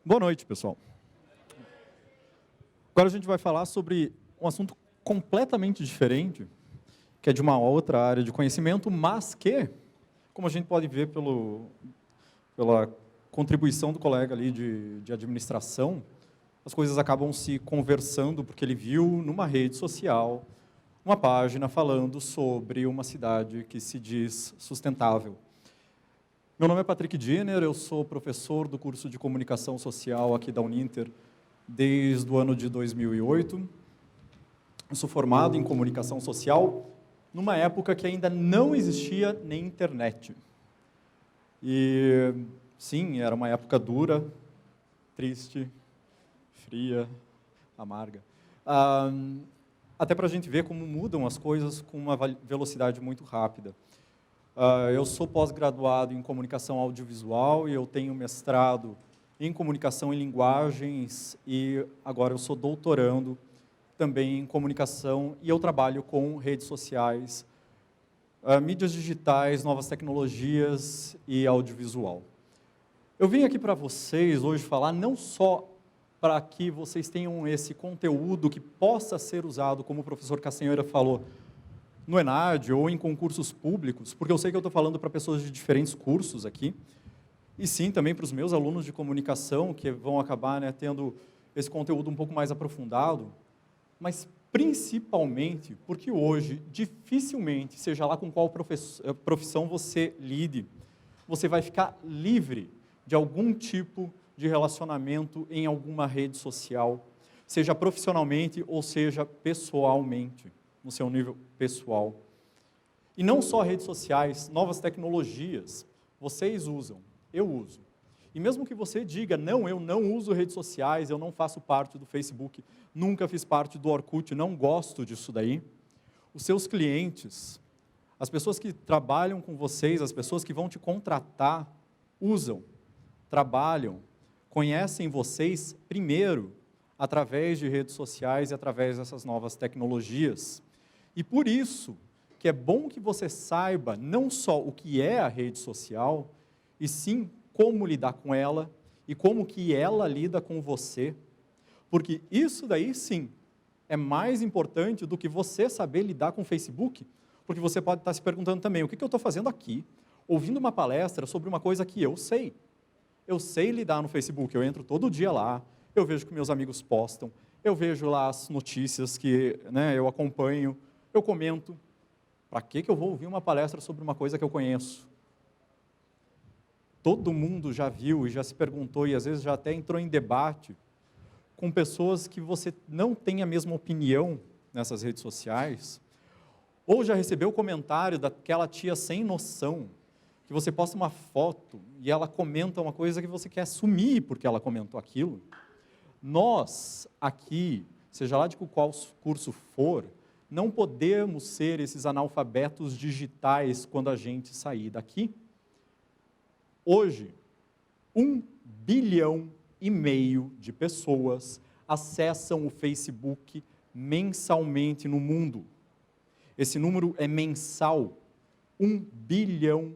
Boa noite, pessoal. Agora a gente vai falar sobre um assunto completamente diferente, que é de uma outra área de conhecimento, mas que, como a gente pode ver pela contribuição do colega ali de administração, as coisas acabam se conversando, porque ele viu numa rede social uma página falando sobre uma cidade que se diz sustentável. Meu nome é Patrick Diener, eu sou professor do curso de Comunicação Social aqui da Uninter desde o ano de 2008. Eu sou formado em Comunicação Social numa época que ainda não existia nem internet. E, sim, era uma época dura, triste, fria, amarga. Até para a gente ver como mudam as coisas com uma velocidade muito rápida. Eu sou pós-graduado em Comunicação Audiovisual e eu tenho mestrado em Comunicação em Linguagens e agora eu sou doutorando também em Comunicação e eu trabalho com redes sociais, mídias digitais, novas tecnologias e audiovisual. Eu vim aqui para vocês hoje falar não só para que vocês tenham esse conteúdo que possa ser usado, como o professor Castanheira falou, no ENAD ou em concursos públicos, porque eu sei que eu estou falando para pessoas de diferentes cursos aqui, e sim, também para os meus alunos de comunicação, que vão acabar tendo esse conteúdo um pouco mais aprofundado, mas principalmente porque hoje, dificilmente, seja lá com qual profissão você lide, você vai ficar livre de algum tipo de relacionamento em alguma rede social, seja profissionalmente ou seja pessoalmente, no seu nível pessoal. E não só redes sociais, novas tecnologias, vocês usam, eu uso. E mesmo que você diga, não, eu não uso redes sociais, eu não faço parte do Facebook, nunca fiz parte do Orkut, não gosto disso daí, os seus clientes, as pessoas que trabalham com vocês, as pessoas que vão te contratar, usam, trabalham, conhecem vocês primeiro através de redes sociais e através dessas novas tecnologias. E por isso que é bom que você saiba não só o que é a rede social, e sim como lidar com ela e como que ela lida com você. Porque isso daí sim é mais importante do que você saber lidar com o Facebook, porque você pode estar se perguntando também, o que eu estou fazendo aqui, ouvindo uma palestra sobre uma coisa que eu sei. Eu sei lidar no Facebook, eu entro todo dia lá, eu vejo que meus amigos postam, eu vejo lá as notícias que eu acompanho, eu comento. Para que eu vou ouvir uma palestra sobre uma coisa que eu conheço? Todo mundo já viu e já se perguntou, e às vezes já até entrou em debate com pessoas que você não tem a mesma opinião nessas redes sociais, ou já recebeu o comentário daquela tia sem noção, que você posta uma foto e ela comenta uma coisa que você quer assumir porque ela comentou aquilo. Nós, aqui, seja lá de qual curso for, não podemos ser esses analfabetos digitais quando a gente sair daqui. Hoje, 1,5 bilhão de pessoas acessam o Facebook mensalmente no mundo. Esse número é mensal, 1,5 bilhão.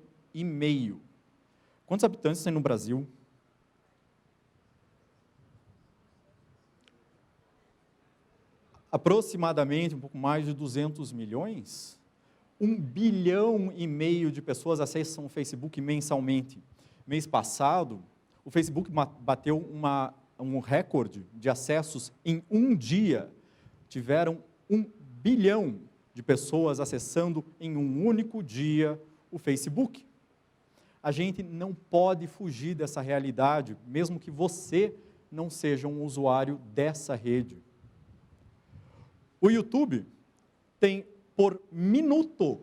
Quantos habitantes tem no Brasil? Aproximadamente um pouco mais de 200 milhões, 1,5 bilhão de pessoas acessam o Facebook mensalmente. Mês passado, o Facebook bateu um recorde de acessos em um dia. Tiveram 1 bilhão de pessoas acessando em um único dia o Facebook. A gente não pode fugir dessa realidade, mesmo que você não seja um usuário dessa rede. O YouTube tem, por minuto,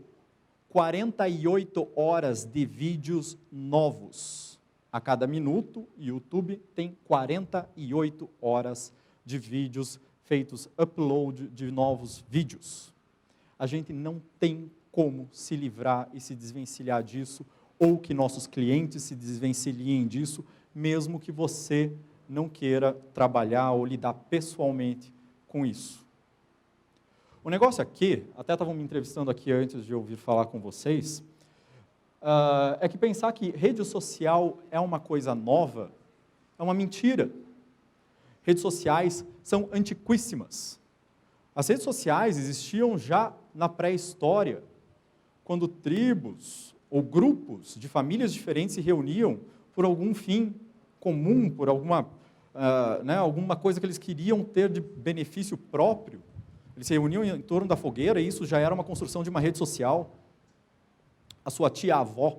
48 horas de vídeos novos. A cada minuto, o YouTube tem 48 horas de vídeos feitos, upload de novos vídeos. A gente não tem como se livrar e se desvencilhar disso, ou que nossos clientes se desvencilhem disso, mesmo que você não queira trabalhar ou lidar pessoalmente com isso. O negócio aqui, até estavam me entrevistando aqui antes de eu vir falar com vocês, é que pensar que rede social é uma coisa nova É uma mentira. Redes sociais são antiquíssimas. As redes sociais existiam já na pré-história, quando tribos ou grupos de famílias diferentes se reuniam por algum fim comum, por alguma coisa que eles queriam ter de benefício próprio. Eles se reuniam em torno da fogueira e isso já era uma construção de uma rede social. A sua tia-avó,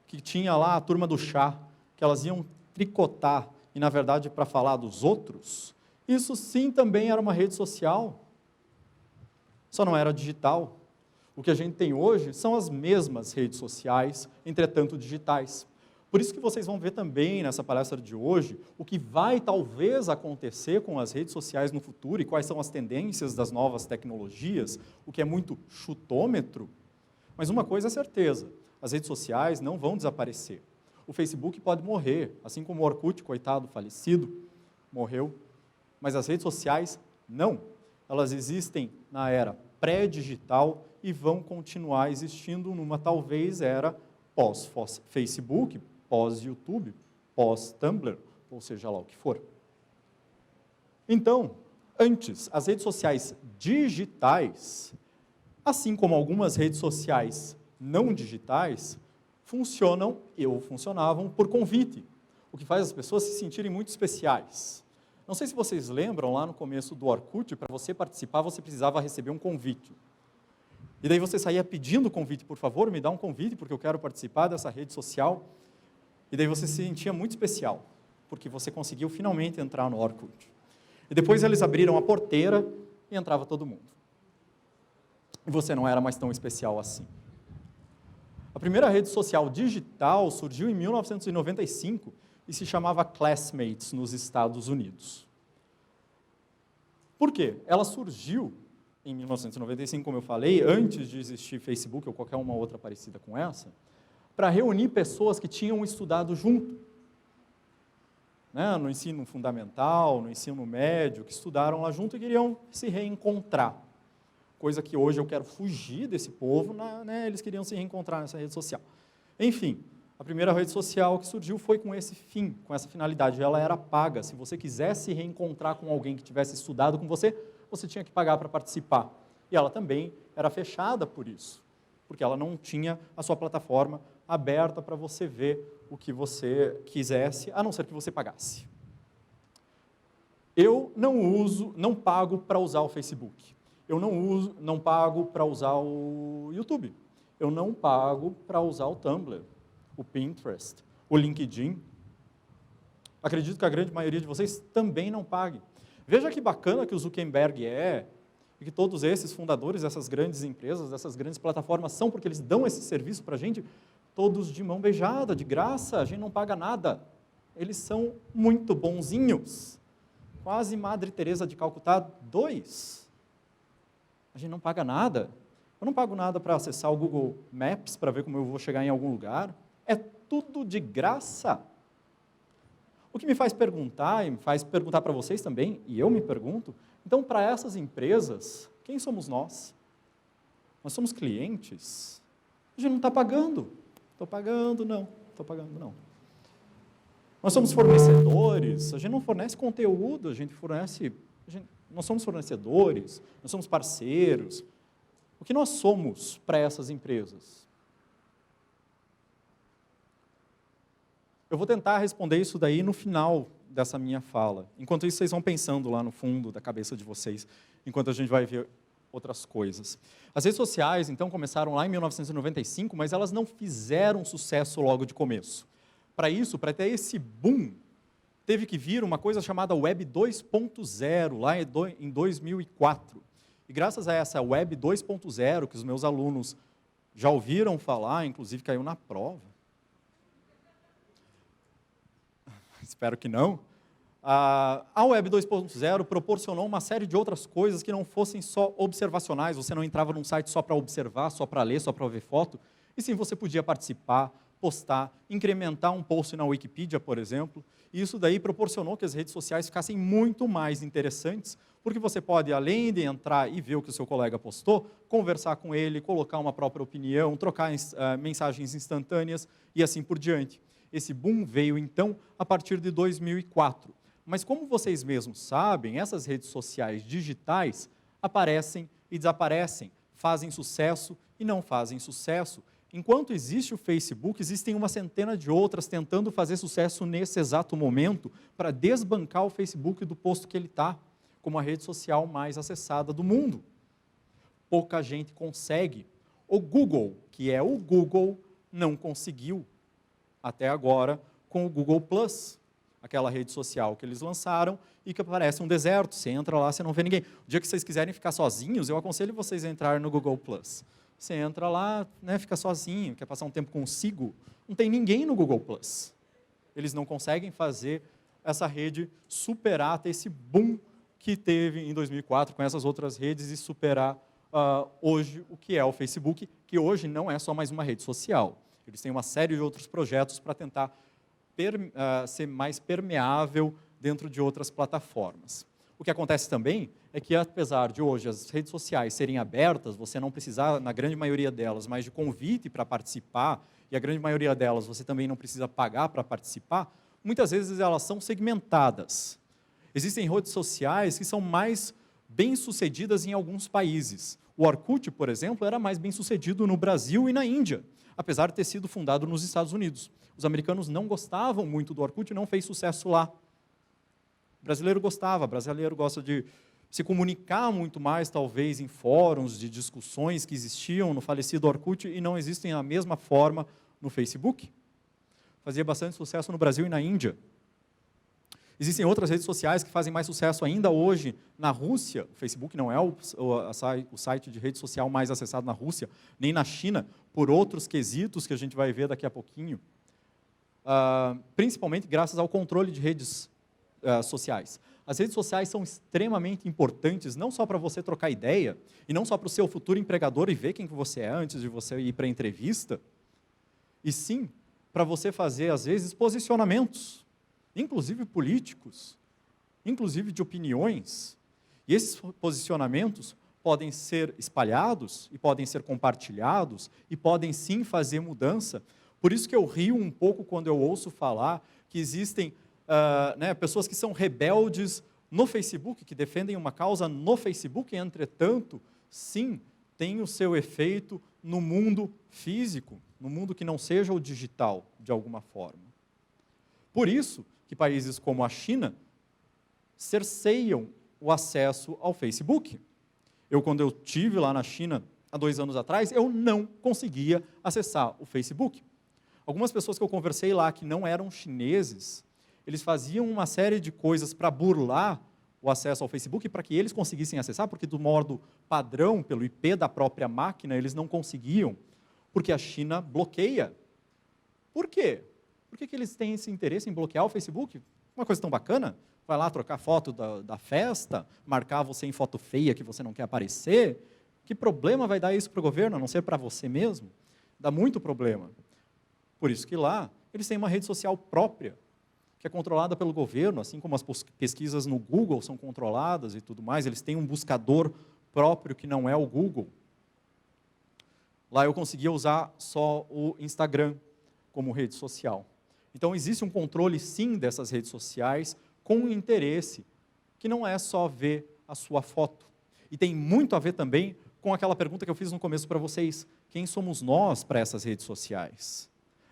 que tinha lá a turma do chá, que elas iam tricotar, e na verdade para falar dos outros, isso sim também era uma rede social. Só não era digital. O que a gente tem hoje são as mesmas redes sociais, entretanto digitais. Por isso que vocês vão ver também nessa palestra de hoje o que vai talvez acontecer com as redes sociais no futuro e quais são as tendências das novas tecnologias, o que é muito chutômetro. Mas uma coisa é certeza, as redes sociais não vão desaparecer. O Facebook pode morrer, assim como o Orkut, coitado, falecido, morreu. Mas as redes sociais, não. Elas existem na era pré-digital e vão continuar existindo numa talvez era pós-Facebook, pós-YouTube, pós-Tumblr, ou seja lá o que for. Então, antes, as redes sociais digitais, assim como algumas redes sociais não digitais, funcionavam por convite, o que faz as pessoas se sentirem muito especiais. Não sei se vocês lembram, lá no começo do Orkut, para você participar, você precisava receber um convite. E daí você saía pedindo convite, por favor, me dá um convite, porque eu quero participar dessa rede social. E daí você se sentia muito especial, porque você conseguiu finalmente entrar no Orkut. E depois eles abriram a porteira e entrava todo mundo. E você não era mais tão especial assim. A primeira rede social digital surgiu em 1995 e se chamava Classmates nos Estados Unidos. Por quê? Ela surgiu em 1995, como eu falei, antes de existir Facebook ou qualquer uma outra parecida com essa, para reunir pessoas que tinham estudado junto, né, no ensino fundamental, no ensino médio, que estudaram lá junto e queriam se reencontrar. Coisa que hoje eu quero fugir desse povo, né, eles queriam se reencontrar nessa rede social. Enfim, a primeira rede social que surgiu foi com esse fim, com essa finalidade. Ela era paga. Se você quisesse reencontrar com alguém que tivesse estudado com você, você tinha que pagar para participar. E ela também era fechada por isso, porque ela não tinha a sua plataforma aberta para você ver o que você quisesse, a não ser que você pagasse. Eu não pago para usar o Facebook. Eu não pago para usar o YouTube. Eu não pago para usar o Tumblr, o Pinterest, o LinkedIn. Acredito que a grande maioria de vocês também não pague. Veja que bacana que o Zuckerberg é, e que todos esses fundadores dessas grandes empresas, dessas grandes plataformas são, porque eles dão esse serviço para a gente, todos de mão beijada, de graça, a gente não paga nada. Eles são muito bonzinhos. Quase Madre Teresa de Calcutá 2. A gente não paga nada. Eu não pago nada para acessar o Google Maps, para ver como eu vou chegar em algum lugar. É tudo de graça. O que me faz perguntar, e me faz perguntar para vocês também, e eu me pergunto, então, para essas empresas, quem somos nós? Nós somos clientes? A gente não está pagando. Estou pagando, não. Estou pagando, não. Nós somos fornecedores, a gente não fornece conteúdo, nós somos fornecedores, nós somos parceiros. O que nós somos para essas empresas? Eu vou tentar responder isso daí no final dessa minha fala. Enquanto isso, vocês vão pensando lá no fundo da cabeça de vocês, enquanto a gente vai ver outras coisas. As redes sociais, então, começaram lá em 1995, mas elas não fizeram sucesso logo de começo. Para isso, para ter esse boom, teve que vir uma coisa chamada Web 2.0, lá em 2004. E graças a essa Web 2.0, que os meus alunos já ouviram falar, inclusive caiu na prova, espero que não, a Web 2.0 proporcionou uma série de outras coisas que não fossem só observacionais, você não entrava num site só para observar, só para ler, só para ver foto, e sim você podia participar, postar, incrementar um post na Wikipedia, por exemplo, e isso daí proporcionou que as redes sociais ficassem muito mais interessantes, porque você pode, além de entrar e ver o que o seu colega postou, conversar com ele, colocar uma própria opinião, trocar mensagens instantâneas e assim por diante. Esse boom veio, então, a partir de 2004. Mas, como vocês mesmos sabem, essas redes sociais digitais aparecem e desaparecem, fazem sucesso e não fazem sucesso. Enquanto existe o Facebook, existem uma centena de outras tentando fazer sucesso nesse exato momento para desbancar o Facebook do posto que ele está, como a rede social mais acessada do mundo. Pouca gente consegue. O Google, que é o Google, não conseguiu até agora com o Google Plus, aquela rede social que eles lançaram e que parece um deserto. Você entra lá, você não vê ninguém. O dia que vocês quiserem ficar sozinhos, eu aconselho vocês a entrarem no Google Plus. Você entra lá, né, fica sozinho, quer passar um tempo consigo, não tem ninguém no Google Plus. Eles não conseguem fazer essa rede superar até esse boom que teve em 2004 com essas outras redes e superar hoje o que é o Facebook, que hoje não é só mais uma rede social. Eles têm uma série de outros projetos para tentar ser mais permeável dentro de outras plataformas. O que acontece também é que, apesar de hoje as redes sociais serem abertas, você não precisar, na grande maioria delas, mais de convite para participar, e a grande maioria delas você também não precisa pagar para participar, muitas vezes elas são segmentadas. Existem redes sociais que são mais bem-sucedidas em alguns países. O Orkut, por exemplo, era mais bem-sucedido no Brasil e na Índia, apesar de ter sido fundado nos Estados Unidos. Os americanos não gostavam muito do Orkut e não fez sucesso lá. O brasileiro gostava, o brasileiro gosta de se comunicar muito mais, talvez, em fóruns de discussões que existiam no falecido Orkut e não existem da mesma forma no Facebook. Fazia bastante sucesso no Brasil e na Índia. Existem outras redes sociais que fazem mais sucesso ainda hoje na Rússia. O Facebook não é o site de rede social mais acessado na Rússia, nem na China, por outros quesitos que a gente vai ver daqui a pouquinho. Principalmente graças ao controle de redes sociais. As redes sociais são extremamente importantes, não só para você trocar ideia, e não só para o seu futuro empregador e ver quem que você é antes de você ir para a entrevista, e sim para você fazer, às vezes, posicionamentos, inclusive políticos, inclusive de opiniões. E esses posicionamentos podem ser espalhados, e podem ser compartilhados, e podem sim fazer mudança. Por isso que eu rio um pouco quando eu ouço falar que existem pessoas que são rebeldes no Facebook, que defendem uma causa no Facebook, e, entretanto, sim, tem o seu efeito no mundo físico, no mundo que não seja o digital, de alguma forma. Por isso que países como a China cerceiam o acesso ao Facebook. Quando eu estive lá na China, há 2 anos atrás, eu não conseguia acessar o Facebook. Algumas pessoas que eu conversei lá, que não eram chineses, eles faziam uma série de coisas para burlar o acesso ao Facebook para que eles conseguissem acessar, porque do modo padrão, pelo IP da própria máquina, eles não conseguiam, porque a China bloqueia. Por quê? Por que eles têm esse interesse em bloquear o Facebook? Uma coisa tão bacana, vai lá trocar foto da festa, marcar você em foto feia que você não quer aparecer. Que problema vai dar isso para o governo, a não ser para você mesmo? Dá muito problema. Por isso que lá, eles têm uma rede social própria, que é controlada pelo governo, assim como as pesquisas no Google são controladas e tudo mais, eles têm um buscador próprio que não é o Google. Lá eu conseguia usar só o Instagram como rede social. Então, existe um controle, sim, dessas redes sociais, com um interesse, que não é só ver a sua foto. E tem muito a ver também com aquela pergunta que eu fiz no começo para vocês: quem somos nós para essas redes sociais?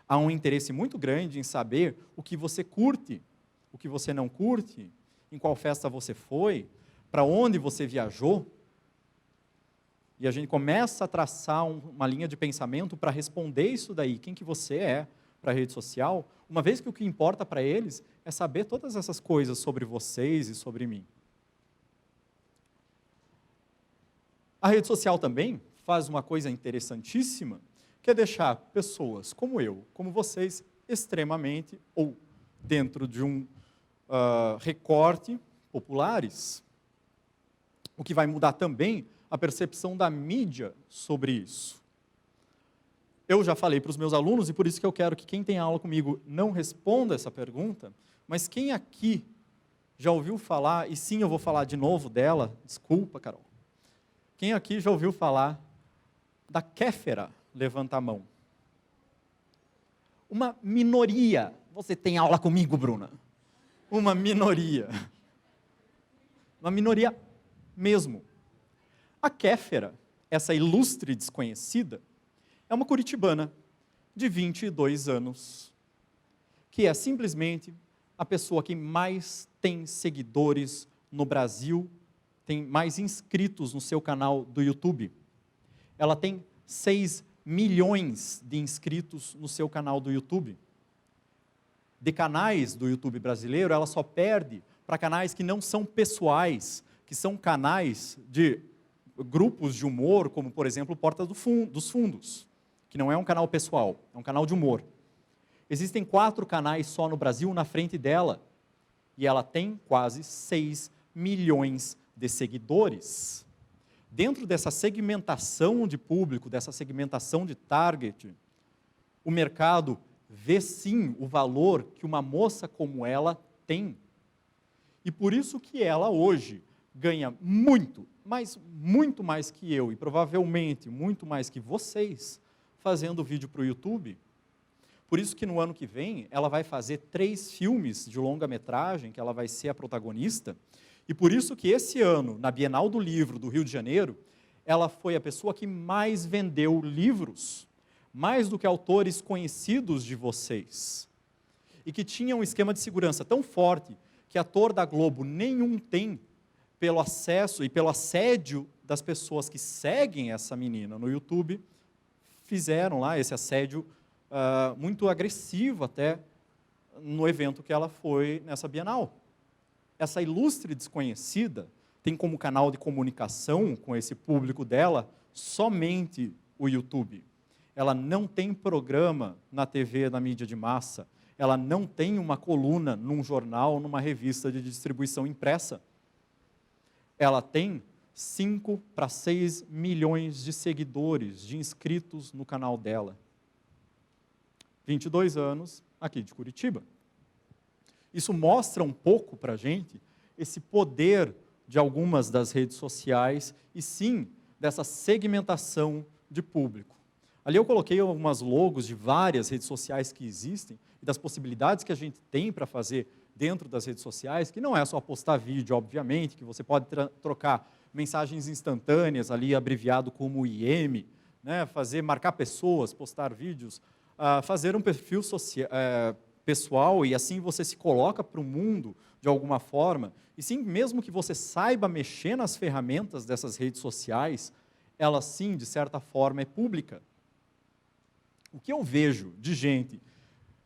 Há um interesse muito grande em saber o que você curte, o que você não curte, em qual festa você foi, para onde você viajou. E a gente começa a traçar uma linha de pensamento para responder isso daí, quem que você é para a rede social, uma vez que o que importa para eles é saber todas essas coisas sobre vocês e sobre mim. A rede social também faz uma coisa interessantíssima, que é deixar pessoas como eu, como vocês, extremamente, ou dentro de um recorte, populares. O que vai mudar também a percepção da mídia sobre isso. Eu já falei para os meus alunos, e por isso que eu quero que quem tem aula comigo não responda essa pergunta, mas quem aqui já ouviu falar, e sim, eu vou falar de novo dela, desculpa, Carol. Quem aqui já ouviu falar da Kéfera? Levanta a mão. uma minoria. Você tem aula comigo, Bruna? Uma minoria. Uma minoria mesmo. A Kéfera, essa ilustre desconhecida, é uma curitibana de 22 anos, que é simplesmente a pessoa que mais tem seguidores no Brasil, tem mais inscritos no seu canal do YouTube. Ela tem 6 milhões de inscritos no seu canal do YouTube. De canais do YouTube brasileiro, ela só perde para canais que não são pessoais, que são canais de grupos de humor, como, por exemplo, Porta dos Fundos, que não é um canal pessoal, é um canal de humor. Existem 4 canais só no Brasil na frente dela, e ela tem quase 6 milhões de seguidores. Dentro dessa segmentação de público, dessa segmentação de target, o mercado vê sim o valor que uma moça como ela tem. E por isso que ela hoje ganha muito, mas muito mais que eu, e provavelmente muito mais que vocês, fazendo vídeo para o YouTube. Por isso que no ano que vem, ela vai fazer 3 filmes de longa-metragem, que ela vai ser a protagonista, e por isso que esse ano, na Bienal do Livro do Rio de Janeiro, ela foi a pessoa que mais vendeu livros, mais do que autores conhecidos de vocês, e que tinha um esquema de segurança tão forte, que ator da Globo nenhum tem, pelo acesso e pelo assédio das pessoas que seguem essa menina no YouTube, fizeram lá esse assédio muito agressivo até no evento que ela foi nessa Bienal. Essa ilustre desconhecida tem como canal de comunicação com esse público dela somente o YouTube. Ela não tem programa na TV, na mídia de massa. Ela não tem uma coluna num jornal, numa revista de distribuição impressa. Ela tem 5 para 6 milhões de seguidores, de inscritos no canal dela. 22 anos, aqui de Curitiba. Isso mostra um pouco para a gente esse poder de algumas das redes sociais e sim, dessa segmentação de público. Ali eu coloquei algumas logos de várias redes sociais que existem e das possibilidades que a gente tem para fazer dentro das redes sociais, que não é só postar vídeo, obviamente, que você pode trocar mensagens instantâneas ali, abreviado como IM, né, marcar pessoas, postar vídeos, fazer um perfil pessoal e assim você se coloca para o mundo de alguma forma. E sim, mesmo que você saiba mexer nas ferramentas dessas redes sociais, ela sim, de certa forma, é pública. O que eu vejo de gente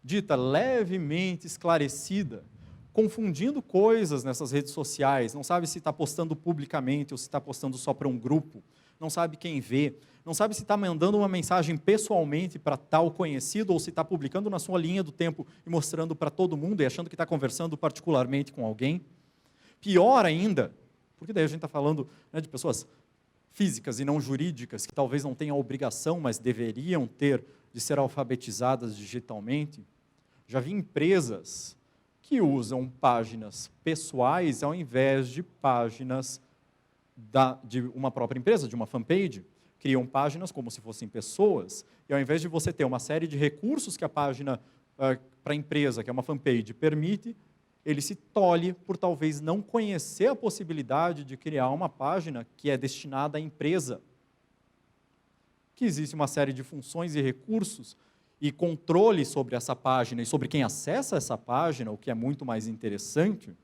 dita levemente esclarecida, confundindo coisas nessas redes sociais, não sabe se está postando publicamente ou se está postando só para um grupo, não sabe quem vê, não sabe se está mandando uma mensagem pessoalmente para tal conhecido ou se está publicando na sua linha do tempo e mostrando para todo mundo e achando que está conversando particularmente com alguém. Pior ainda, porque daí a gente está falando, né, de pessoas físicas e não jurídicas, que talvez não tenham a obrigação, mas deveriam ter, de ser alfabetizadas digitalmente. Já vi empresas que usam páginas pessoais ao invés de páginas de uma própria empresa, de uma fanpage. Criam páginas como se fossem pessoas, e ao invés de você ter uma série de recursos que a página para a empresa, que é uma fanpage, permite, ele se tolhe por talvez não conhecer a possibilidade de criar uma página que é destinada à empresa. Que existe uma série de funções e recursos e controle sobre essa página e sobre quem acessa essa página, o que é muito mais interessante,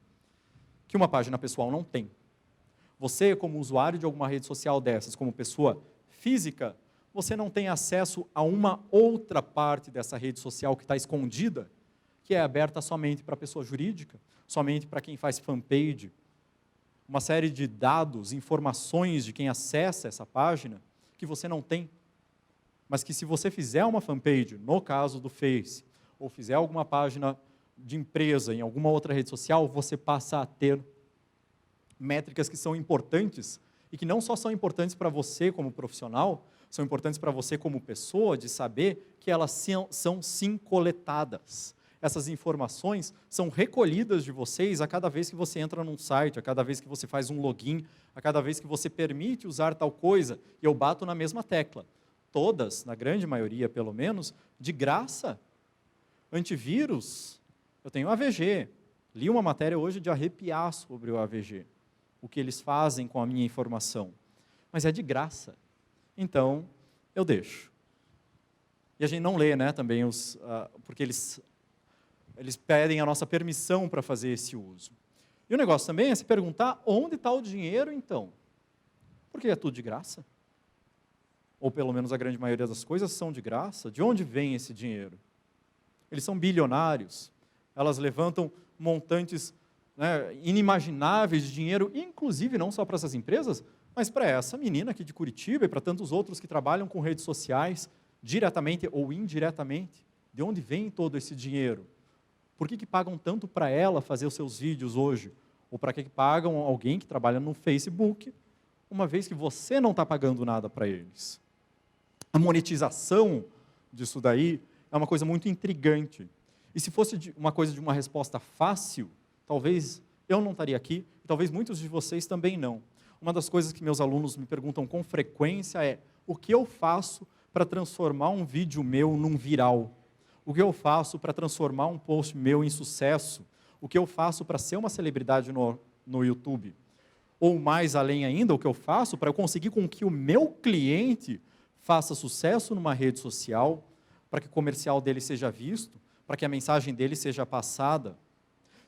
que uma página pessoal não tem. Você, como usuário de alguma rede social dessas, como pessoa física, você não tem acesso a uma outra parte dessa rede social que está escondida, que é aberta somente para a pessoa jurídica, somente para quem faz fanpage. Uma série de dados, informações de quem acessa essa página, que você não tem. Mas que se você fizer uma fanpage, no caso do Face, ou fizer alguma página de empresa em alguma outra rede social, você passa a ter métricas que são importantes e que não só são importantes para você como profissional, são importantes para você como pessoa, de saber que elas são sim coletadas. Essas informações são recolhidas de vocês a cada vez que você entra num site, a cada vez que você faz um login, a cada vez que você permite usar tal coisa, e eu bato na mesma tecla. Todas, na grande maioria pelo menos, de graça. Antivírus, eu tenho AVG. Li uma matéria hoje de arrepiar sobre o AVG. O que eles fazem com a minha informação. Mas é de graça. Então, eu deixo. E a gente não lê, né, também, porque eles pedem a nossa permissão para fazer esse uso. E o negócio também é se perguntar onde está o dinheiro, então. Porque é tudo de graça. Ou pelo menos a grande maioria das coisas são de graça. De onde vem esse dinheiro? Eles são bilionários. Elas levantam montantes, né, inimagináveis de dinheiro, inclusive não só para essas empresas, mas para essa menina aqui de Curitiba e para tantos outros que trabalham com redes sociais, diretamente ou indiretamente. De onde vem todo esse dinheiro? Por que pagam tanto para ela fazer os seus vídeos hoje? Ou para que pagam alguém que trabalha no Facebook, uma vez que você não está pagando nada para eles? A monetização disso daí é uma coisa muito intrigante. E se fosse uma coisa de uma resposta fácil, talvez eu não estaria aqui, e talvez muitos de vocês também não. Uma das coisas que meus alunos me perguntam com frequência é: o que eu faço para transformar um vídeo meu num viral? O que eu faço para transformar um post meu em sucesso? O que eu faço para ser uma celebridade no YouTube? Ou mais além ainda, o que eu faço para eu conseguir com que o meu cliente faça sucesso numa rede social, para que o comercial dele seja visto, para que a mensagem dele seja passada?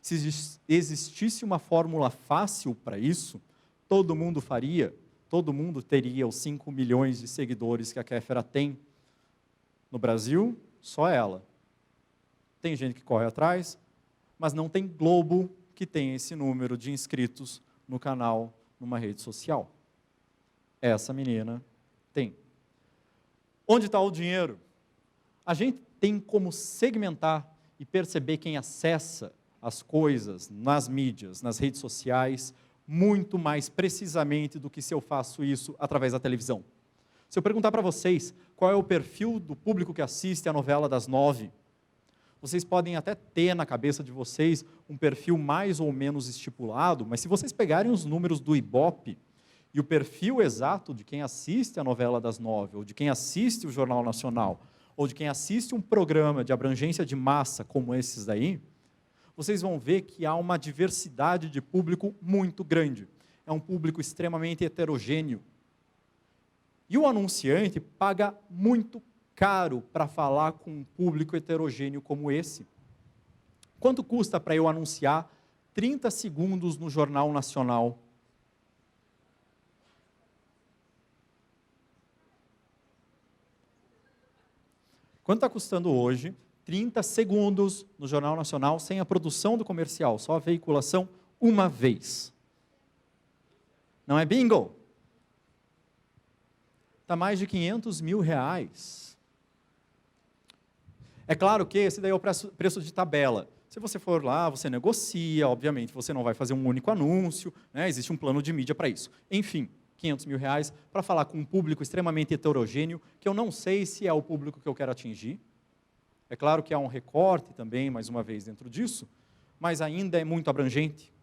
Se existisse uma fórmula fácil para isso, todo mundo faria, todo mundo teria os 5 milhões de seguidores que a Kéfera tem. No Brasil, só ela. Tem gente que corre atrás, mas não tem Globo que tem esse número de inscritos no canal, numa rede social. Essa menina tem. Onde está o dinheiro? A gente tem como segmentar e perceber quem acessa as coisas nas mídias, nas redes sociais, muito mais precisamente do que se eu faço isso através da televisão. Se eu perguntar para vocês qual é o perfil do público que assiste a novela das 9, vocês podem até ter na cabeça de vocês um perfil mais ou menos estipulado, mas se vocês pegarem os números do Ibope e o perfil exato de quem assiste a novela das 9, ou de quem assiste o Jornal Nacional, ou de quem assiste um programa de abrangência de massa como esses daí, vocês vão ver que há uma diversidade de público muito grande. É um público extremamente heterogêneo. E o anunciante paga muito caro para falar com um público heterogêneo como esse. Quanto custa para eu anunciar 30 segundos no Jornal Nacional? Quanto está custando hoje 30 segundos no Jornal Nacional sem a produção do comercial, só a veiculação uma vez? Não é bingo? Está mais de R$500 mil. É claro que esse daí é o preço de tabela. Se você for lá, você negocia, obviamente, você não vai fazer um único anúncio, né? Existe um plano de mídia para isso. Enfim, R$500 mil para falar com um público extremamente heterogêneo, que eu não sei se é o público que eu quero atingir. É claro que há um recorte também, mais uma vez, dentro disso, mas ainda é muito abrangente.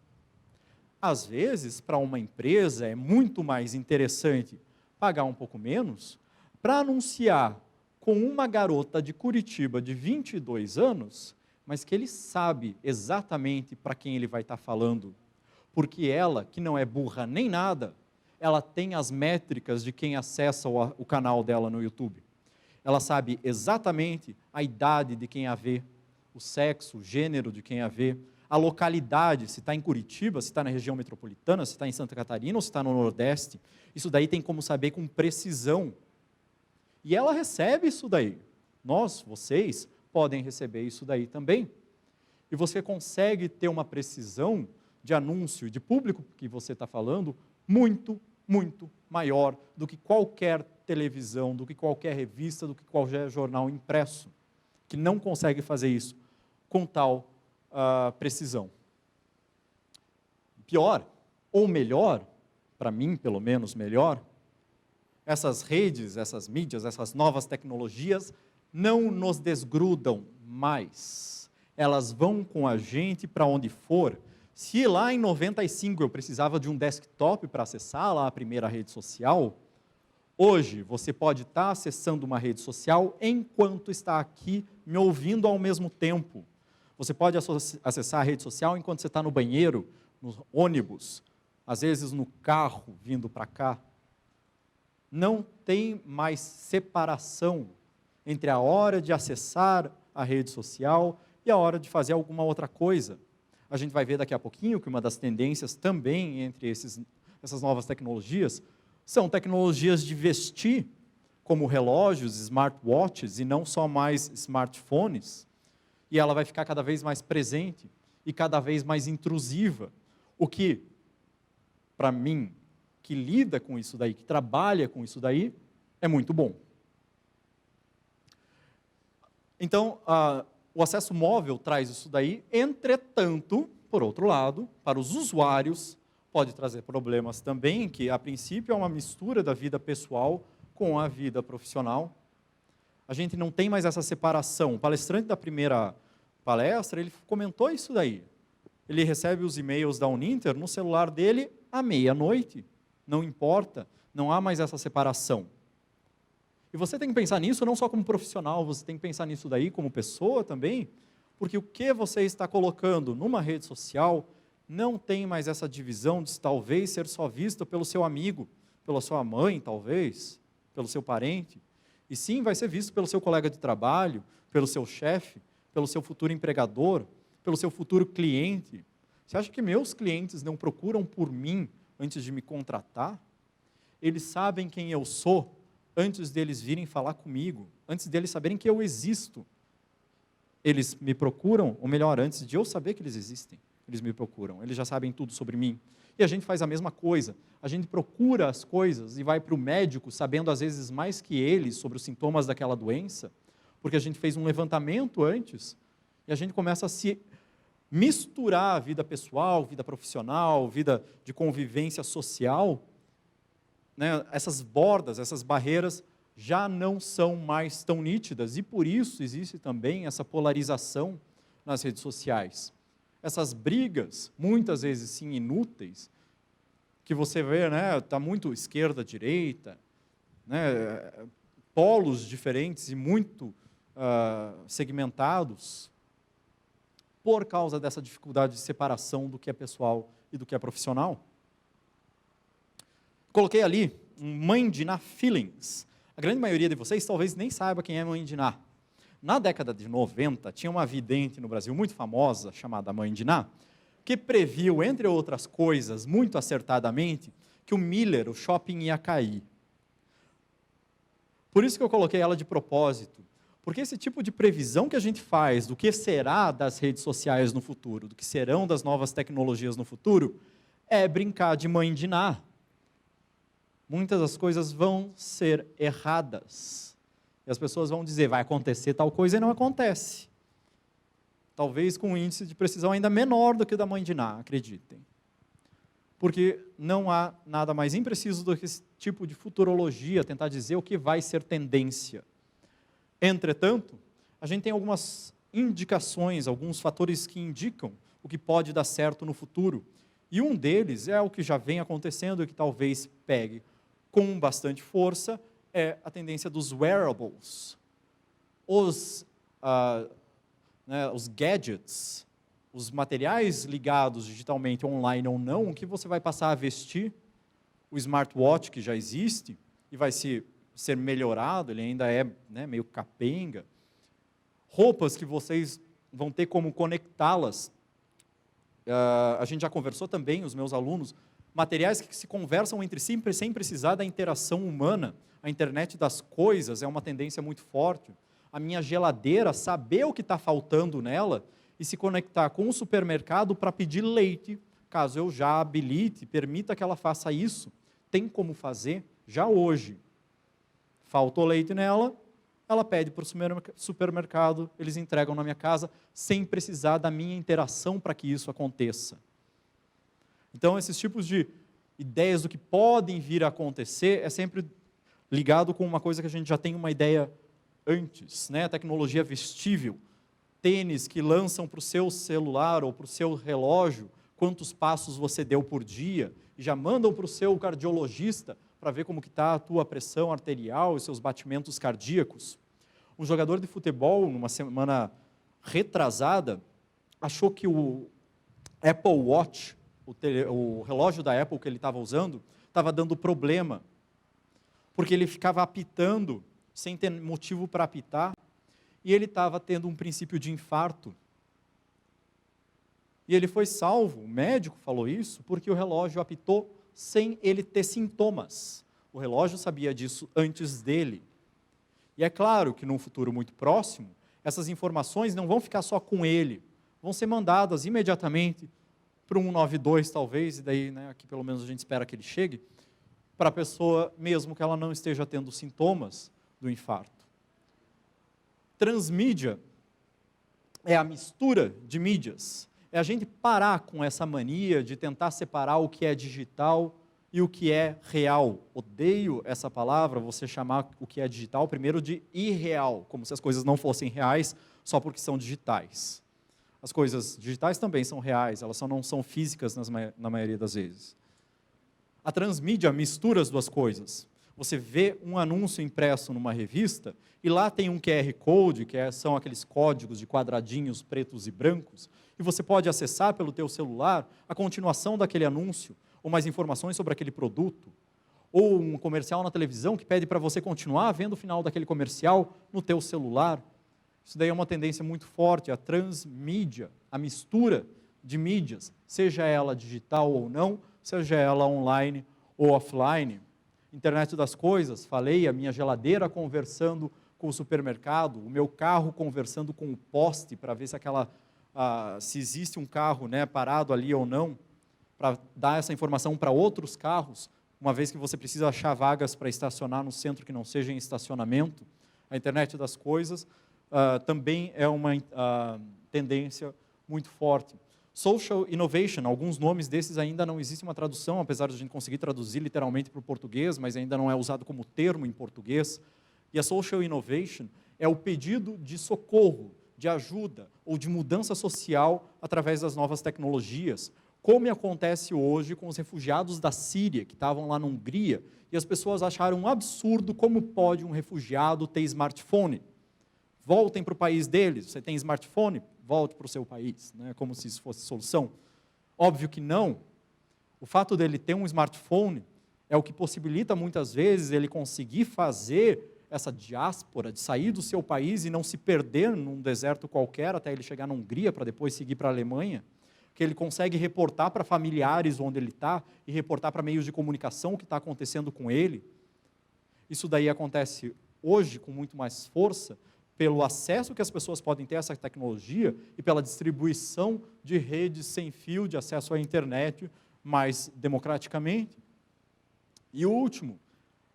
Às vezes, para uma empresa, é muito mais interessante pagar um pouco menos para anunciar com uma garota de Curitiba de 22 anos, mas que ele sabe exatamente para quem ele vai estar falando. Porque ela, que não é burra nem nada, ela tem as métricas de quem acessa o canal dela no YouTube. Ela sabe exatamente a idade de quem a vê, o sexo, o gênero de quem a vê, a localidade, se está em Curitiba, se está na região metropolitana, se está em Santa Catarina ou se está no Nordeste. Isso daí tem como saber com precisão. E ela recebe isso daí. Nós, vocês, podem receber isso daí também. E você consegue ter uma precisão de anúncio, de público que você está falando, muito, muito maior do que qualquer televisão, do que qualquer revista, do que qualquer jornal impresso, que não consegue fazer isso com tal precisão. Pior, ou melhor, para mim, pelo menos melhor, essas redes, essas mídias, essas novas tecnologias não nos desgrudam mais. Elas vão com a gente para onde for. Se lá em 95 eu precisava de um desktop para acessar lá a primeira rede social, Hoje, você pode estar acessando uma rede social enquanto está aqui me ouvindo ao mesmo tempo. Você pode acessar a rede social enquanto você está no banheiro, no ônibus, às vezes no carro, vindo para cá. Não tem mais separação entre a hora de acessar a rede social e a hora de fazer alguma outra coisa. A gente vai ver daqui a pouquinho que uma das tendências também entre essas novas tecnologias são tecnologias de vestir, como relógios, smartwatches, e não só mais smartphones, e ela vai ficar cada vez mais presente e cada vez mais intrusiva, o que, para mim, que lida com isso daí, que trabalha com isso daí, é muito bom. Então, o acesso móvel traz isso daí, entretanto, por outro lado, para os usuários, pode trazer problemas também, que a princípio é uma mistura da vida pessoal com a vida profissional. A gente não tem mais essa separação. O palestrante da primeira palestra, ele comentou isso daí. Ele recebe os e-mails da Uninter no celular dele à meia-noite. Não importa, não há mais essa separação. E você tem que pensar nisso não só como profissional, você tem que pensar nisso daí como pessoa também, porque o que você está colocando numa rede social não tem mais essa divisão de talvez ser só visto pelo seu amigo, pela sua mãe, talvez, pelo seu parente, e sim vai ser visto pelo seu colega de trabalho, pelo seu chefe, pelo seu futuro empregador, pelo seu futuro cliente. Você acha que meus clientes não procuram por mim antes de me contratar? Eles sabem quem eu sou antes deles virem falar comigo, antes deles saberem que eu existo. Eles me procuram, ou melhor, antes de eu saber que eles existem, eles me procuram, eles já sabem tudo sobre mim. E a gente faz a mesma coisa, a gente procura as coisas e vai para o médico sabendo às vezes mais que eles sobre os sintomas daquela doença, porque a gente fez um levantamento antes, e a gente começa a se misturar a vida pessoal, vida profissional, vida de convivência social, né? Essas bordas, essas barreiras já não são mais tão nítidas, e por isso existe também essa polarização nas redes sociais. Essas brigas, muitas vezes sim inúteis, que você vê, né, está muito esquerda-direita, né, polos diferentes e muito segmentados, por causa dessa dificuldade de separação do que é pessoal e do que é profissional. Coloquei ali um Mãe de Ná Feelings. A grande maioria de vocês talvez nem saiba quem é Mãe de Ná. Na década de 90, tinha uma vidente no Brasil muito famosa, chamada Mãe de Ná, que previu, entre outras coisas, muito acertadamente, que o Miller, o shopping, ia cair. Por isso que eu coloquei ela de propósito, porque esse tipo de previsão que a gente faz do que será das redes sociais no futuro, do que serão das novas tecnologias no futuro, é brincar de Mãe de Ná. Muitas das coisas vão ser erradas. E as pessoas vão dizer, vai acontecer tal coisa e não acontece. Talvez com um índice de precisão ainda menor do que o da Mãe de Ná, acreditem. Porque não há nada mais impreciso do que esse tipo de futurologia, tentar dizer o que vai ser tendência. Entretanto, a gente tem algumas indicações, alguns fatores que indicam o que pode dar certo no futuro. E um deles é o que já vem acontecendo e que talvez pegue com bastante força, é a tendência dos wearables. Os gadgets, os materiais ligados digitalmente, online ou não, que você vai passar a vestir, o smartwatch que já existe, e vai ser melhorado, ele ainda é, né, meio capenga. Roupas que vocês vão ter como conectá-las. A gente já conversou também, os meus alunos, materiais que se conversam entre si sem precisar da interação humana. A internet das coisas é uma tendência muito forte. A minha geladeira, saber o que está faltando nela e se conectar com o supermercado para pedir leite, caso eu já habilite, permita que ela faça isso. Tem como fazer já hoje. Faltou leite nela, ela pede para o supermercado, eles entregam na minha casa, sem precisar da minha interação para que isso aconteça. Então, esses tipos de ideias do que podem vir a acontecer é sempre ligado com uma coisa que a gente já tem uma ideia antes, né? A tecnologia vestível, tênis que lançam para o seu celular ou para o seu relógio quantos passos você deu por dia, e já mandam para o seu cardiologista para ver como que está a tua pressão arterial e seus batimentos cardíacos. Um jogador de futebol, numa semana retrasada, achou que o Apple Watch, o relógio da Apple que ele estava usando, estava dando problema, porque ele ficava apitando, sem ter motivo para apitar, e ele estava tendo um princípio de infarto. E ele foi salvo, o médico falou isso, porque o relógio apitou sem ele ter sintomas. O relógio sabia disso antes dele. E é claro que num futuro muito próximo, essas informações não vão ficar só com ele, vão ser mandadas imediatamente para um 192 talvez, e daí, né, aqui pelo menos a gente espera que ele chegue, para a pessoa, mesmo que ela não esteja tendo sintomas do infarto. Transmídia é a mistura de mídias. É a gente parar com essa mania de tentar separar o que é digital e o que é real. Odeio essa palavra, você chamar o que é digital primeiro de irreal, como se as coisas não fossem reais só porque são digitais. As coisas digitais também são reais, elas só não são físicas na maioria das vezes. A transmídia mistura as duas coisas. Você vê um anúncio impresso numa revista e lá tem um QR Code, são aqueles códigos de quadradinhos pretos e brancos, e você pode acessar pelo teu celular a continuação daquele anúncio, ou mais informações sobre aquele produto, ou um comercial na televisão que pede para você continuar vendo o final daquele comercial no teu celular. Isso daí é uma tendência muito forte, a transmídia, a mistura de mídias, seja ela digital ou não, seja ela online ou offline. Internet das coisas, falei, a minha geladeira conversando com o supermercado, o meu carro conversando com o poste para ver se existe um carro, né, parado ali ou não, para dar essa informação para outros carros, uma vez que você precisa achar vagas para estacionar no centro que não seja em estacionamento. A internet das coisas também é uma tendência muito forte. Social Innovation, alguns nomes desses ainda não existe uma tradução, apesar de a gente conseguir traduzir literalmente para o português, mas ainda não é usado como termo em português. E a Social Innovation é o pedido de socorro, de ajuda ou de mudança social através das novas tecnologias, como acontece hoje com os refugiados da Síria, que estavam lá na Hungria, e as pessoas acharam um absurdo como pode um refugiado ter smartphone. Voltem para o país deles, você tem smartphone? Volte para o seu país, né? Como se isso fosse solução. Óbvio que não. O fato dele ter um smartphone é o que possibilita muitas vezes ele conseguir fazer essa diáspora, de sair do seu país e não se perder num deserto qualquer até ele chegar na Hungria para depois seguir para a Alemanha, que ele consegue reportar para familiares onde ele está e reportar para meios de comunicação o que está acontecendo com ele. Isso daí acontece hoje com muito mais força, pelo acesso que as pessoas podem ter a essa tecnologia e pela distribuição de redes sem fio de acesso à internet mais democraticamente. E o último,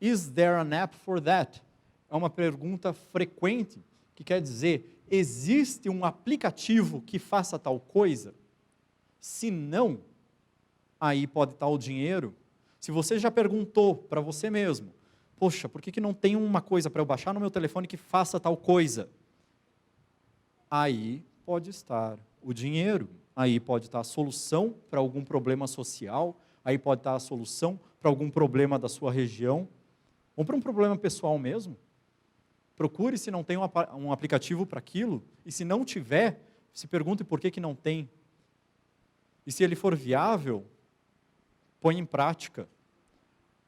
is there an app for that? É uma pergunta frequente, que quer dizer, existe um aplicativo que faça tal coisa? Se não, aí pode estar o dinheiro. Se você já perguntou para você mesmo, poxa, por que não tem uma coisa para eu baixar no meu telefone que faça tal coisa? Aí pode estar o dinheiro, aí pode estar a solução para algum problema social, aí pode estar a solução para algum problema da sua região, ou para um problema pessoal mesmo. Procure se não tem um aplicativo para aquilo, e se não tiver, se pergunte por que não tem. E se ele for viável, põe em prática.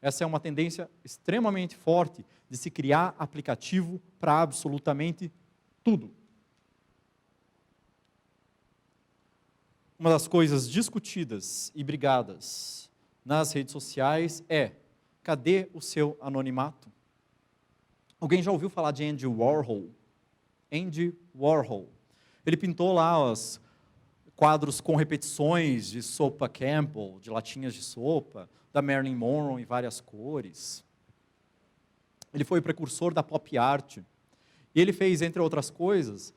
Essa é uma tendência extremamente forte de se criar aplicativo para absolutamente tudo. Uma das coisas discutidas e brigadas nas redes sociais é: cadê o seu anonimato? Alguém já ouviu falar de Andy Warhol? Andy Warhol. Ele pintou lá os quadros com repetições de sopa Campbell, de latinhas de sopa, da Marilyn Monroe em várias cores. Ele foi o precursor da pop art. E ele fez, entre outras coisas,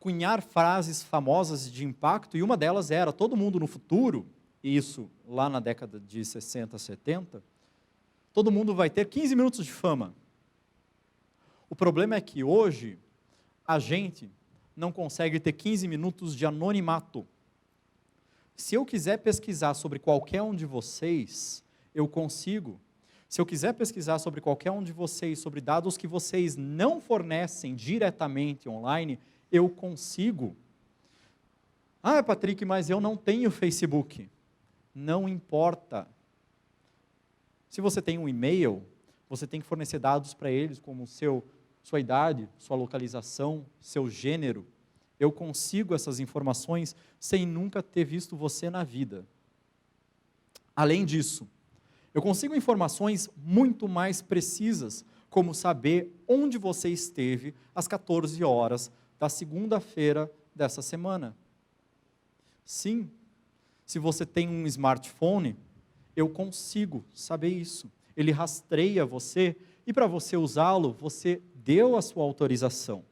cunhar frases famosas de impacto, e uma delas era: todo mundo no futuro, isso lá na década de 60, 70, todo mundo vai ter 15 minutos de fama. O problema é que hoje a gente não consegue ter 15 minutos de anonimato. Se eu quiser pesquisar sobre qualquer um de vocês, eu consigo. Se eu quiser pesquisar sobre qualquer um de vocês, sobre dados que vocês não fornecem diretamente online, eu consigo. Ah, Patrick, mas eu não tenho Facebook. Não importa. Se você tem um e-mail, você tem que fornecer dados para eles, como sua idade, sua localização, seu gênero. Eu consigo essas informações sem nunca ter visto você na vida. Além disso, eu consigo informações muito mais precisas, como saber onde você esteve às 14 horas da segunda-feira dessa semana. Sim, se você tem um smartphone, eu consigo saber isso. Ele rastreia você e para você usá-lo, você deu a sua autorização.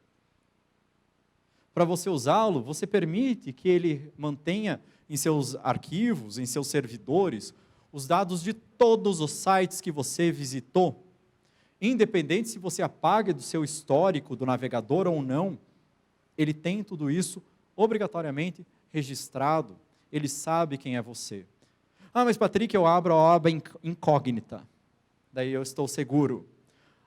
Para você usá-lo, você permite que ele mantenha em seus arquivos, em seus servidores, os dados de todos os sites que você visitou. Independente se você apaga do seu histórico do navegador ou não, ele tem tudo isso obrigatoriamente registrado. Ele sabe quem é você. Ah, mas Patrick, eu abro a aba incógnita. Daí eu estou seguro.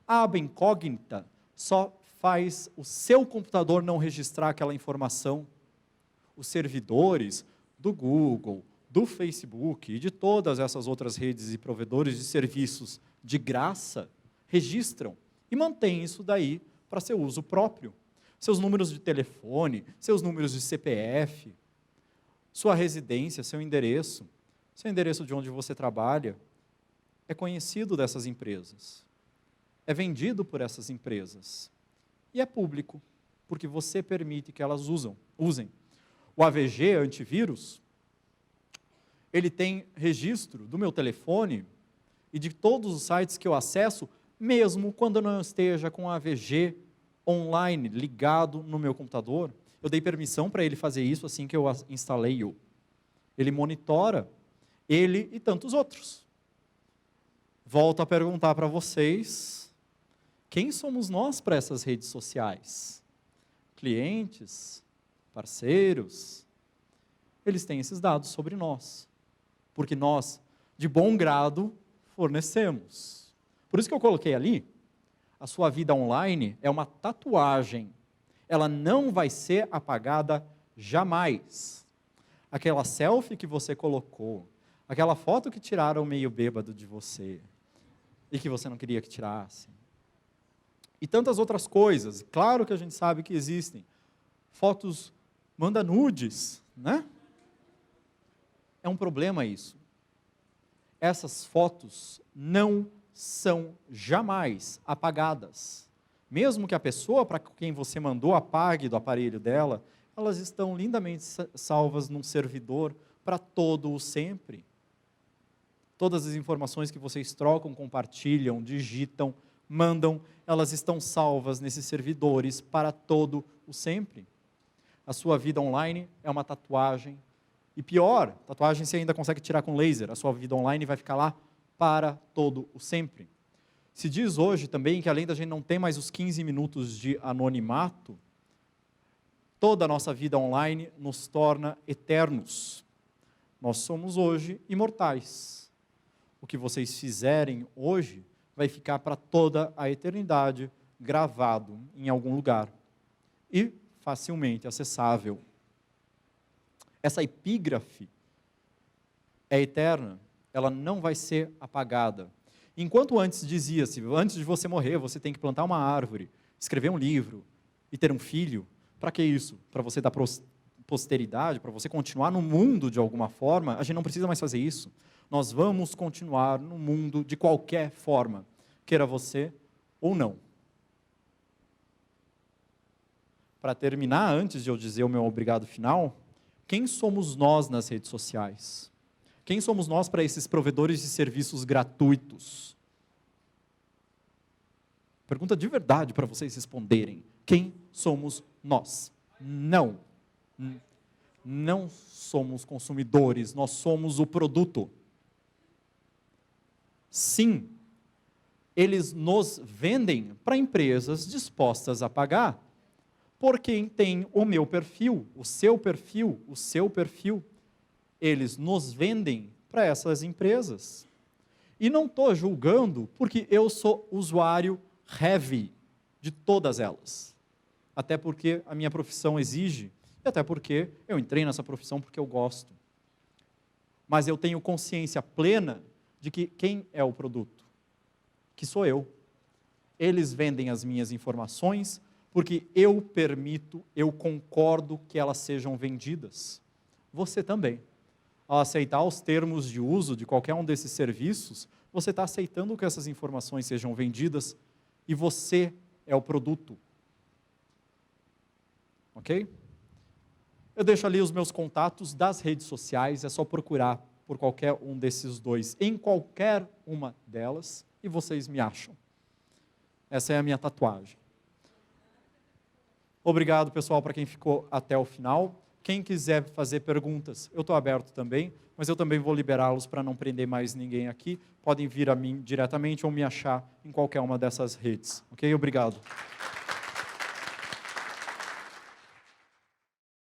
A aba incógnita só faz o seu computador não registrar aquela informação. Os servidores do Google, do Facebook e de todas essas outras redes e provedores de serviços de graça registram e mantêm isso daí para seu uso próprio. Seus números de telefone, seus números de CPF, sua residência, seu endereço de onde você trabalha, é conhecido dessas empresas, é vendido por essas empresas e é público, porque você permite que elas usem. O AVG, antivírus, ele tem registro do meu telefone e de todos os sites que eu acesso, mesmo quando eu não esteja com o AVG online ligado no meu computador. Eu dei permissão para ele fazer isso assim que eu instalei-o. Ele monitora, ele e tantos outros. Volto a perguntar para vocês, quem somos nós para essas redes sociais? Clientes? Parceiros? Eles têm esses dados sobre nós, porque nós, de bom grado, fornecemos. Por isso que eu coloquei ali, a sua vida online é uma tatuagem. Ela não vai ser apagada jamais. Aquela selfie que você colocou, aquela foto que tiraram meio bêbado de você, e que você não queria que tirasse. E tantas outras coisas. Claro que a gente sabe que existem. Fotos, manda nudes, né? É um problema isso. Essas fotos não são jamais apagadas. Mesmo que a pessoa para quem você mandou apague do aparelho dela, elas estão lindamente salvas num servidor para todo o sempre. Todas as informações que vocês trocam, compartilham, digitam, mandam, elas estão salvas nesses servidores para todo o sempre. A sua vida online é uma tatuagem. E pior, tatuagem você ainda consegue tirar com laser. A sua vida online vai ficar lá para todo o sempre. Se diz hoje também que além da gente não ter mais os 15 minutos de anonimato, toda a nossa vida online nos torna eternos. Nós somos hoje imortais. O que vocês fizerem hoje vai ficar para toda a eternidade gravado em algum lugar e facilmente acessável. Essa epígrafe é eterna, ela não vai ser apagada. Enquanto antes dizia-se, antes de você morrer, você tem que plantar uma árvore, escrever um livro e ter um filho, para que isso? Para você dar posteridade, para você continuar no mundo de alguma forma, a gente não precisa mais fazer isso. Nós vamos continuar no mundo de qualquer forma, queira você ou não. Para terminar, antes de eu dizer o meu obrigado final, quem somos nós nas redes sociais? Quem somos nós para esses provedores de serviços gratuitos? Pergunta de verdade para vocês responderem. Quem somos nós? Não. Não somos consumidores, nós somos o produto. Sim, eles nos vendem para empresas dispostas a pagar por quem tem o meu perfil, o seu perfil. Eles nos vendem para essas empresas. E não estou julgando porque eu sou usuário heavy de todas elas. Até porque a minha profissão exige, e até porque eu entrei nessa profissão porque eu gosto. Mas eu tenho consciência plena de que quem é o produto? Que sou eu. Eles vendem as minhas informações porque eu permito, eu concordo que elas sejam vendidas. Você também. Ao aceitar os termos de uso de qualquer um desses serviços, você está aceitando que essas informações sejam vendidas e você é o produto. Ok? Eu deixo ali os meus contatos das redes sociais, é só procurar por qualquer um desses dois, em qualquer uma delas, e vocês me acham. Essa é a minha tatuagem. Obrigado, pessoal, para quem ficou até o final. Quem quiser fazer perguntas, eu estou aberto também, mas eu também vou liberá-los para não prender mais ninguém aqui. Podem vir a mim diretamente ou me achar em qualquer uma dessas redes. Ok? Obrigado.